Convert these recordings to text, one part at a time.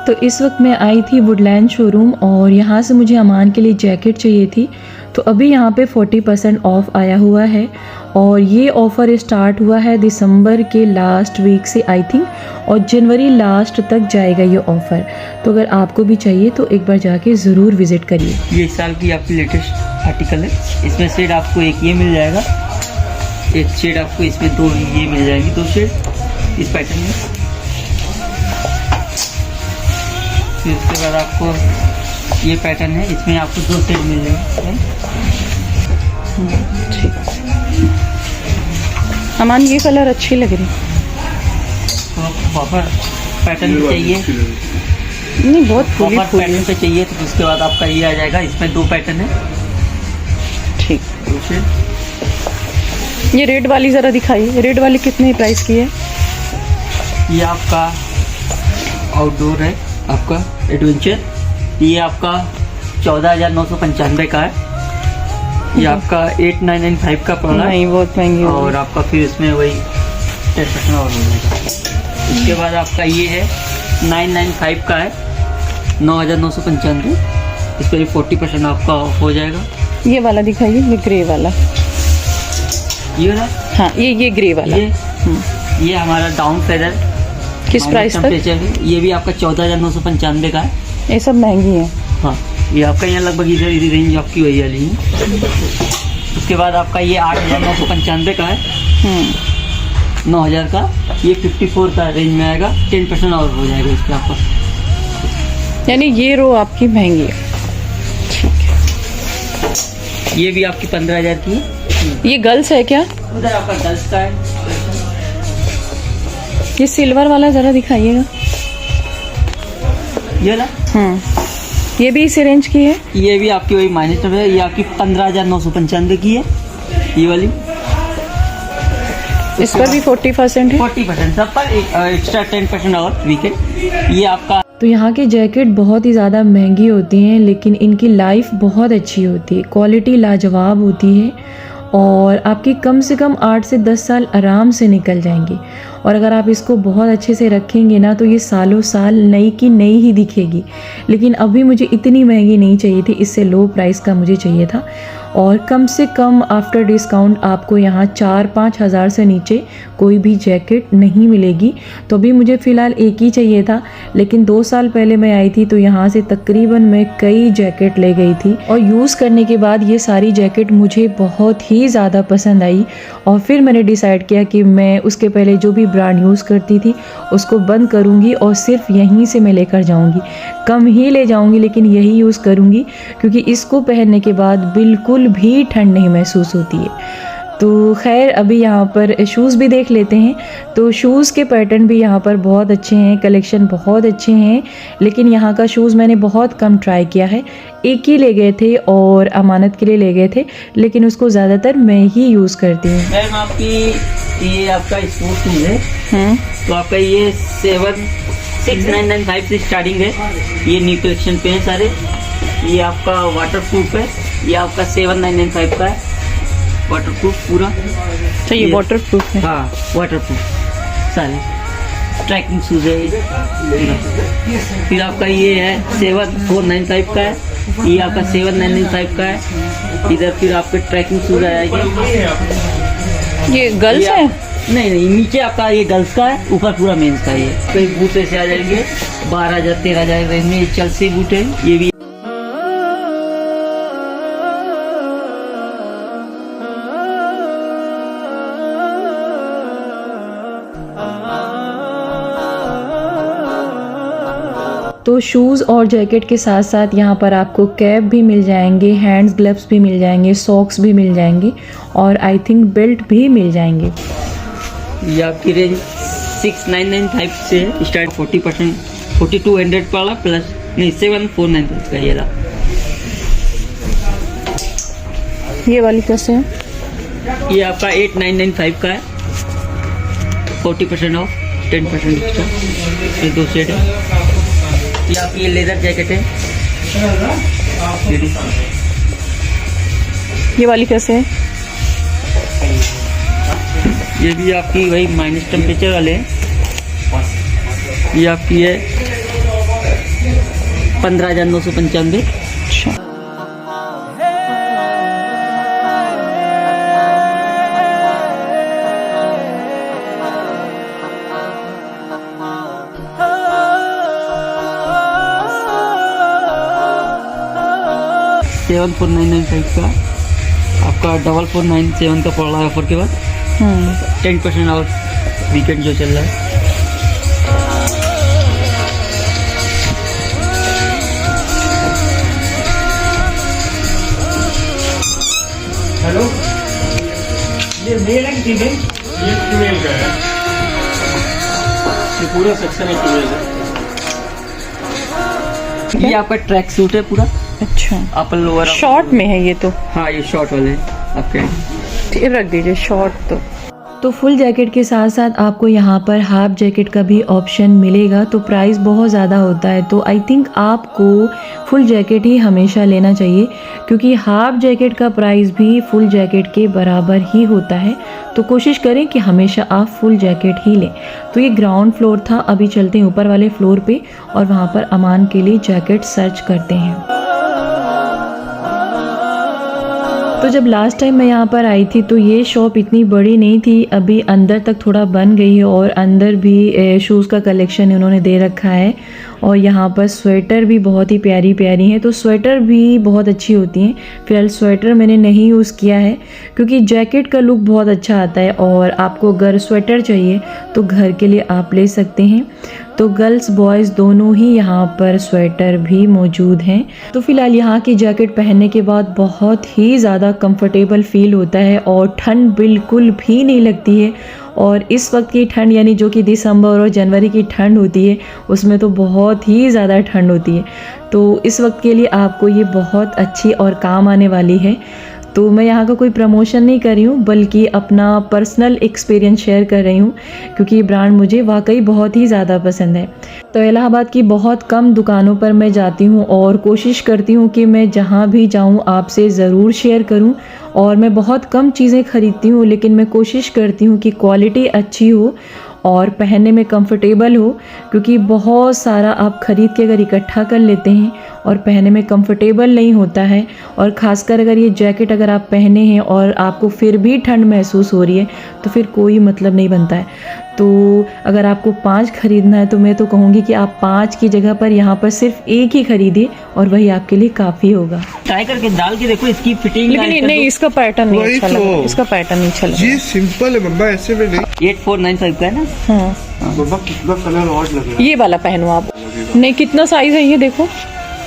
तो इस वक्त मैं आई थी वुडलैंड शोरूम और यहाँ से मुझे अमान के लिए जैकेट चाहिए थी। तो अभी यहाँ पे 40% ऑफ़ आया हुआ है और ये ऑफ़र स्टार्ट हुआ है दिसंबर के लास्ट वीक से आई थिंक, और जनवरी लास्ट तक जाएगा ये ऑफ़र। तो अगर आपको भी चाहिए तो एक बार जाके ज़रूर विज़िट करिए। ये इस साल की आपकी लेटेस्ट आर्टिकल है। इसमें शेड आपको एक ये मिल जाएगा, एक शेड आपको इसमें दो ये मिल जाएगी, दो शेड इस पैटर्न में। फिर उसके बाद आपको ये पैटर्न है, इसमें आपको दो शेड मिल जाएंगे। अमान ये कलर अच्छी लग रही, तो प्रॉपर पैटर्न में चाहिए नहीं बहुत फुली पैटर्न पे चाहिए तो उसके बाद आपका ये आ जाएगा। इसमें दो पैटर्न है। ठीक, दो शेड। ये रेड वाली ज़रा दिखाइए, रेड वाली कितने प्राइस की है? ये आपका आउटडोर है, आपका एडवेंचर। ये आपका 14,995 का है। ये आपका 8,995 का पड़ा है। नहीं बहुत महंगी और आपका फिर इसमें वही 10% और हो जाएगा। इसके बाद आपका ये है 995 का है, 9,995। इस पर 40% आपका ऑफ हो जाएगा। ये वाला दिखाइए, ये ग्रे वाला। ये ना, हाँ ये ग्रे वाला। ये हमारा डाउन फेदर किस प्राइस तक? ये भी आपका 14,995 का है। ये सब महंगी है। हाँ, ये आपका यहाँ लगभग इधर रेंज आपकी वही वाली है। उसके बाद आपका ये 8,995 का है, 9,000 का। ये 54 का रेंज में आएगा, 10% और हो जाएगा इस पर आपका। यानी ये रो आपकी महंगी है। ये भी आपकी 15,000 की है। ये गर्ल्स है क्या? उधर आपका गर्ल्स का है। ये सिल्वर वाला ज़रा दिखाइएगा। ये ना, ये भी इसी रेंज की है। ये भी आपकी वही माइनस है। ये आपकी 15,995 की है ये वाली। इस पर भी 40% है। 40% सब पर एक्स्ट्रा 10% और वीकेंड। ये आपका। तो यहाँ की जैकेट बहुत ही ज़्यादा महंगी होती हैं, लेकिन इनकी लाइफ बहुत अच्छी होती है, क्वालिटी लाजवाब होती है और आपकी कम से कम 8 से 10 साल आराम से निकल जाएंगे। और अगर आप इसको बहुत अच्छे से रखेंगे ना तो ये सालों साल नई की नई ही दिखेगी। लेकिन अभी मुझे इतनी महंगी नहीं चाहिए थी, इससे लो प्राइस का मुझे चाहिए था। और कम से कम आफ्टर डिस्काउंट आपको यहाँ 4-5 हज़ार से नीचे कोई भी जैकेट नहीं मिलेगी। तो अभी मुझे फ़िलहाल एक ही चाहिए था, लेकिन 2 साल पहले मैं आई थी तो यहाँ से तकरीबन मैं कई जैकेट ले गई थी और यूज़ करने के बाद ये सारी जैकेट मुझे बहुत ही ज़्यादा पसंद आई। और फिर मैंने डिसाइड किया कि मैं उसके पहले जो भी ब्रांड यूज़ करती थी उसको बंद करूँगी और सिर्फ यहीं से मैं लेकर जाऊँगी। कम ही ले जाऊँगी लेकिन यही यूज़ करूँगी, क्योंकि इसको पहनने के बाद बिल्कुल भी ठंड नहीं महसूस होती है। तो खैर अभी यहाँ पर शूज़ भी देख लेते हैं। तो शूज़ के पैटर्न भी यहाँ पर बहुत अच्छे हैं, कलेक्शन बहुत अच्छे हैं। लेकिन यहाँ का शूज़ मैंने बहुत कम ट्राई किया है, एक ही ले गए थे और अमानत के लिए ले गए थे, लेकिन उसको ज़्यादातर मैं ही यूज़ करती हूँ। मैम आपकी ये आपका स्पोर्ट शूज़ है, तो आपका ये 6,995 से स्टार्टिंग है। ये न्यू कलेक्शन पे है सारे। ये आपका वाटर प्रूफ है। ये आपका 7,995 का है, वाटर प्रूफ पूरा। तो ये वाटर प्रूफ है? हाँ वाटर प्रूफ सारे ट्रैकिंग शूज़ है। फिर आपका ये है 7,495 का है। ये आपका 7,995 का है। इधर फिर आपके ट्रैकिंग शूज़ आ जाएगी। ये गर्ल्स है? नहीं, नीचे आपका ये गर्ल्स का है, ऊपर पूरा मेंस का है। ये कई बूट ऐसे आ जाएंगे 12,000 13,000 रेंज में। चेल्सी बूट है ये भी। तो शूज़ और जैकेट के साथ साथ यहाँ पर आपको कैप भी मिल जाएंगे, हैंड्स ग्लव्स भी मिल जाएंगे, सॉक्स भी मिल जाएंगे और आई थिंक बेल्ट भी मिल जाएंगे। ये आपकी रेंज 6,995 से स्टार्ट, 40% 4,200 वाला प्लस नहीं 7,495 का ये रहा। ये वाली कैसे है? ये आपका 8,995 का है, 40% ऑफ, 10% एक्स्ट्रा। ये दो सेट है। ये आपकी लेदर जैकेट है। ये वाली कैसे है? ये भी आपकी वही माइनस टेम्परेचर वाले हैं। ये आपकी है 15,995। अच्छा, सेवन 4995 का आपका 4497 का पड़ रहा है ऑफर के बाद। 10% ऑफ वीकेंड जो चल रहा है। हेलो, ये मेल है कि फीमेल? ये फीमेल का है, ये पूरा सेक्शन है फीमेल है। ये आपका ट्रैक सूट है पूरा, अच्छा, अपर लोअर। शॉर्ट में है ये तो। हाँ, ये शॉर्ट वाले आपके। ठीक, रख दीजिए शॉर्ट तो। तो फुल जैकेट के साथ साथ आपको यहाँ पर हाफ जैकेट का भी ऑप्शन मिलेगा, तो प्राइस बहुत ज़्यादा होता है। तो आई थिंक आपको फुल जैकेट ही हमेशा लेना चाहिए, क्योंकि हाफ जैकेट का प्राइस भी फुल जैकेट के बराबर ही होता है। तो कोशिश करें कि हमेशा आप फुल जैकेट ही लें। तो ये ग्राउंड फ्लोर था, अभी चलते हैं ऊपर वाले फ्लोर पे और वहाँ पर अमान के लिए जैकेट सर्च करते हैं। तो जब लास्ट टाइम मैं यहाँ पर आई थी तो ये शॉप इतनी बड़ी नहीं थी, अभी अंदर तक थोड़ा बन गई है और अंदर भी शूज़ का कलेक्शन उन्होंने दे रखा है। और यहाँ पर स्वेटर भी बहुत ही प्यारी प्यारी हैं, तो स्वेटर भी बहुत अच्छी होती हैं। फिलहाल स्वेटर मैंने नहीं यूज़ किया है क्योंकि जैकेट का लुक बहुत अच्छा आता है, और आपको अगर स्वेटर चाहिए तो घर के लिए आप ले सकते हैं। तो गर्ल्स बॉयज़ दोनों ही यहाँ पर स्वेटर भी मौजूद हैं। तो फ़िलहाल यहाँ की जैकेट पहनने के बाद बहुत ही ज़्यादा कंफर्टेबल फील होता है और ठंड बिल्कुल भी नहीं लगती है। और इस वक्त की ठंड यानी जो कि दिसंबर और जनवरी की ठंड होती है, उसमें तो बहुत ही ज़्यादा ठंड होती है। तो इस वक्त के लिए आपको ये बहुत अच्छी और काम आने वाली है। तो मैं यहाँ का कोई प्रमोशन नहीं कर रही हूँ, बल्कि अपना पर्सनल एक्सपीरियंस शेयर कर रही हूँ, क्योंकि ये ब्रांड मुझे वाकई बहुत ही ज़्यादा पसंद है। तो इलाहाबाद की बहुत कम दुकानों पर मैं जाती हूँ और कोशिश करती हूँ कि मैं जहाँ भी जाऊँ आपसे ज़रूर शेयर करूँ। और मैं बहुत कम चीज़ें खरीदती हूँ, लेकिन मैं कोशिश करती हूँ कि क्वालिटी अच्छी हो और पहनने में कंफर्टेबल हो, क्योंकि बहुत सारा आप ख़रीद के अगर इकट्ठा कर लेते हैं और पहनने में कंफर्टेबल नहीं होता है, और ख़ासकर अगर ये जैकेट अगर आप पहने हैं और आपको फिर भी ठंड महसूस हो रही है, तो फिर कोई मतलब नहीं बनता है। तो अगर आपको 5 खरीदना है तो मैं तो कहूँगी कि आप 5 की जगह पर यहाँ पर सिर्फ एक ही खरीदिए और वही आपके लिए काफ़ी होगा। ट्राई करके डाल के देखो इसकी फिटिंग। लेकिन नहीं, इसका पैटर्न नहीं वही अच्छा तो। लगा, इसका पैटर्न नहीं अच्छा लगा। ये सिंपल है मम्मा, ऐसे में नहीं। 8495 का है ना। हाँ, मम्मा कितना कलर और लग रहा है। ये वाला पहनो आप। नहीं, कितना साइज है ये देखो।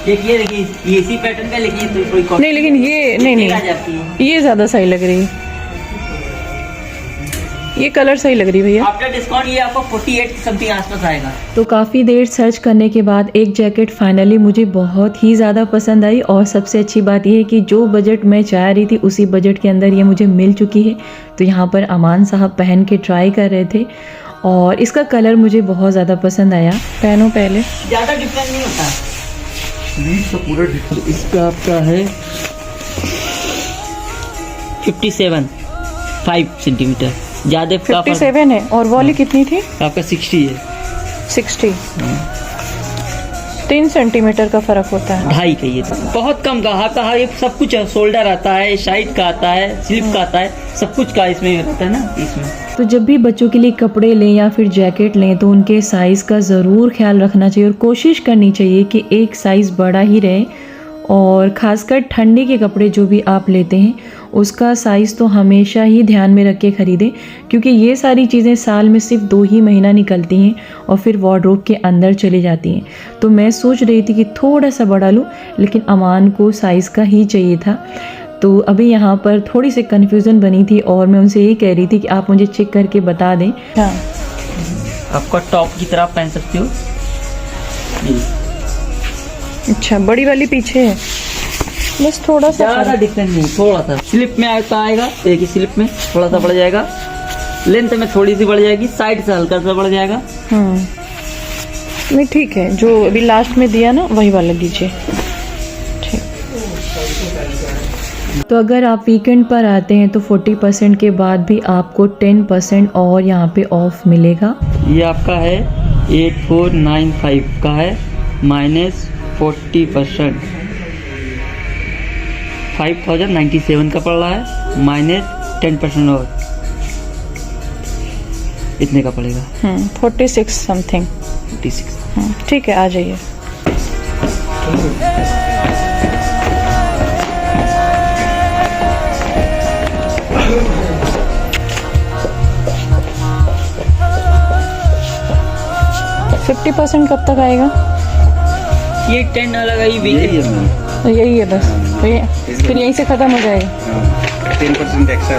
एक ये देखिए, ये इसी पैटर्न का, लेकिन ये थोड़ी कॉस्ट नहीं, लेकिन ये नहीं आ जाती है। नहीं, ये ज़्यादा सही लग रही है। ये कलर सही लग रही है भैया। आफ्टर डिस्काउंट ये आपको 48 समथिंग आसपास आएगा। तो काफ़ी देर सर्च करने के बाद एक जैकेट फाइनली मुझे बहुत ही ज़्यादा पसंद आई, और सबसे अच्छी बात यह है कि जो बजट मैं चाह रही थी उसी बजट के अंदर ये मुझे मिल चुकी है। तो यहाँ पर अमान साहब पहन के ट्राई कर रहे थे और इसका कलर मुझे बहुत ज़्यादा पसंद आया। पहनो पहले। ज़्यादा डिफरेंस नहीं होता। तो पूरा डिफरेंट। इसका आपका है 57.5 सेंटीमीटर। ज़्यादा का 57 है और वॉली कितनी थी? आपका 60 है। 60। 3 सेंटीमीटर का फर्क होता है। 2.5 का ये तो बहुत कम का। आपका ये सब कुछ है, शोल्डर आता है, साइड का आता है, स्लिप का आता है, सब कुछ का इसमें रहता है ना इसमें। तो जब भी बच्चों के लिए कपड़े लें या फिर जैकेट लें तो उनके साइज़ का ज़रूर ख्याल रखना चाहिए और कोशिश करनी चाहिए कि एक साइज़ बड़ा ही रहे। और ख़ासकर ठंडी के कपड़े जो भी आप लेते हैं उसका साइज़ तो हमेशा ही ध्यान में रख के ख़रीदें, क्योंकि ये सारी चीज़ें साल में सिर्फ 2 ही महीना निकलती हैं और फिर वार्डरोब के अंदर चली जाती हैं। तो मैं सोच रही थी कि थोड़ा सा बड़ा लूँ, लेकिन अमान को साइज़ का ही चाहिए था। तो अभी यहाँ पर थोड़ी सी कन्फ्यूज़न बनी थी और मैं उनसे यही कह रही थी कि आप मुझे चेक करके बता दें। हाँ, आपका टॉप की तरह पहन सकते हो। अच्छा, बड़ी वाली पीछे है, बस थोड़ा सा ज़्यादा डिफरेंस नहीं, थोड़ा सा स्लिप में आता आएगा। एक ही स्लिप में थोड़ा सा बढ़ जाएगा, लेंथ में थोड़ी सी बढ़ जाएगी, साइड से हल्का सा बढ़ जाएगा। नहीं, ठीक है, जो अभी लास्ट में दिया ना वही वाला दीजिए। ठीक। तो अगर आप वीकेंड पर आते हैं तो 40% के बाद भी आपको 10% और यहाँ पे ऑफ मिलेगा। ये आपका है 8495 का है, 40%, 5097 का पड़ रहा है, माइनस 10% और इतने का पड़ेगा। 46 समथिंग। 46। ठीक है, आ जाइए। फिफ्टी % कब तक आएगा? ये 10 अलग आई वीक यही है मैम। तो यही है बस, तो ये फिर यहीं से ख़त्म हो जाएगा। 10% एक्स्ट्रा